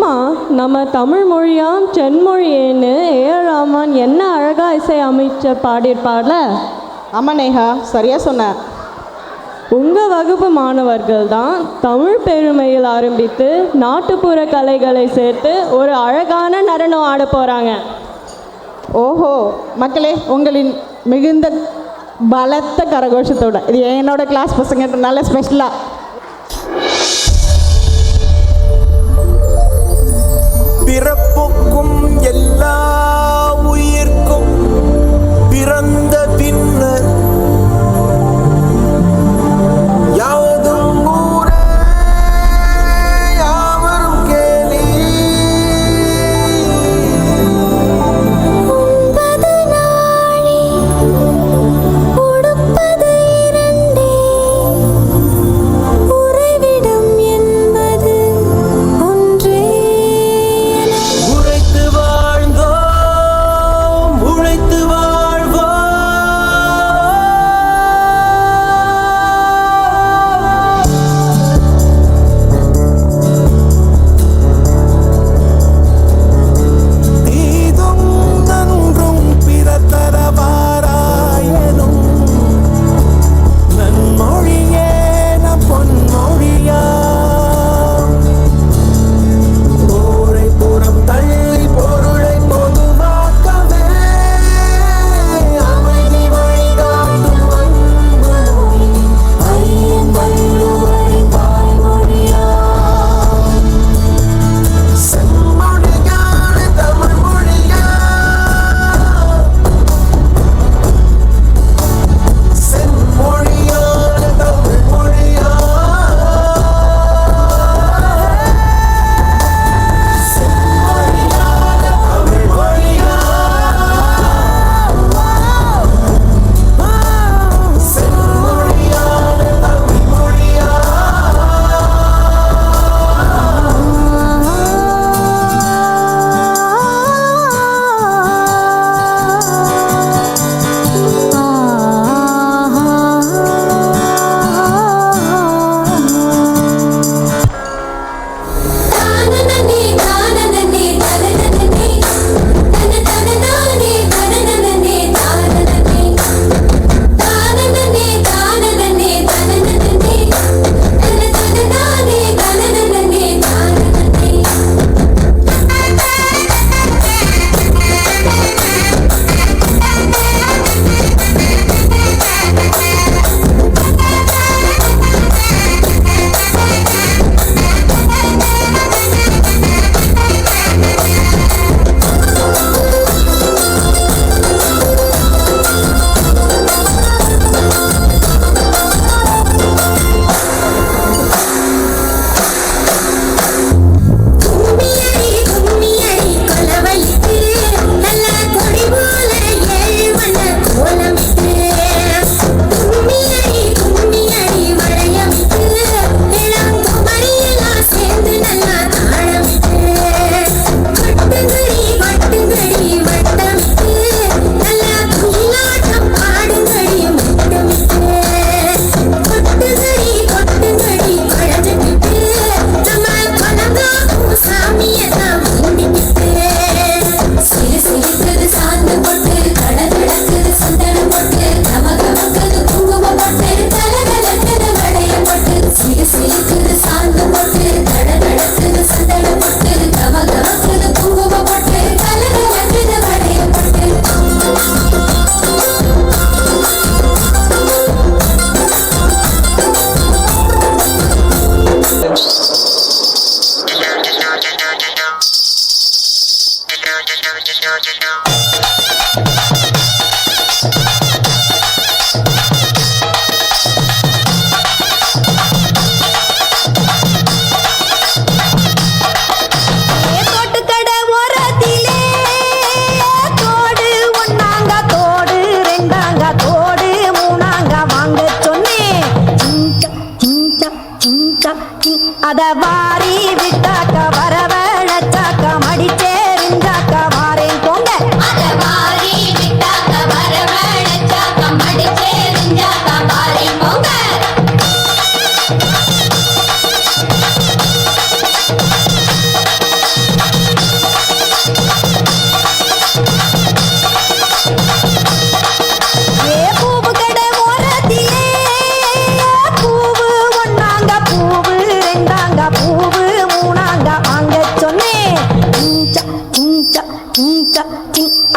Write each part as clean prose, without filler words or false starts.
அம்மா, நம்ம தமிழ் மொழியாம் செம்மொழியேன்னு ஏஆர் ரஹ்மான் என்ன அழகா இசை அமைச்சர் பாடியிருப்பார்ல. ஆமாம் நேஹா, சரியாக சொன்ன. உங்கள் வகுப்பு மாணவர்கள் தான் தமிழ் பெருமையில் ஆரம்பித்து நாட்டுப்புற கலைகளை சேர்த்து ஒரு அழகான நடனம் ஆட போகிறாங்க. ஓஹோ மக்களே, உங்களின் மிகுந்த பலத்த கரகோஷத்தோட இது என்னோட கிளாஸ் பசங்கன்றனால ஸ்பெஷலாக பிறப்புக்கும் எல்லா உயிர்க்கும் பிறந்த பின்னர் யாவதும் ஊரே யாவரும் கேலி. உண்பது நாழி உடுப்பது இரண்டே, உறைவிடம் என்பது ஒன்றே. உழைத்து வாழ்ந்தோம், உழைத்து வாழ்வோம்,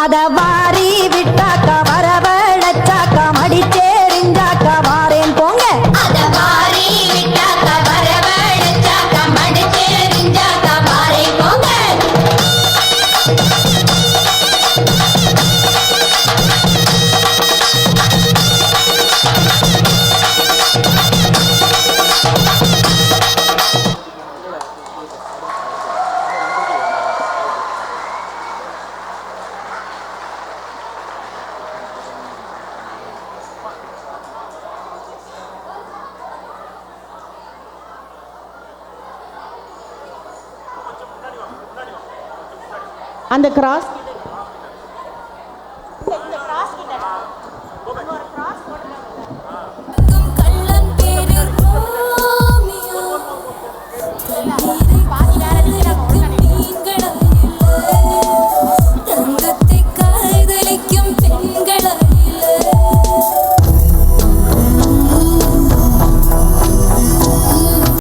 அத வாரி விட்டாக்கா வரவழைச்சாக்கா மடிச்சேரிஞ்சாக்கா வாரேன் போங்க அத வாரி விட்டாக்கா வரவழைச்சாக்கா மடிச்சேரிஞ்சாக்கா வாரே போங்க அந்த கிராஸ்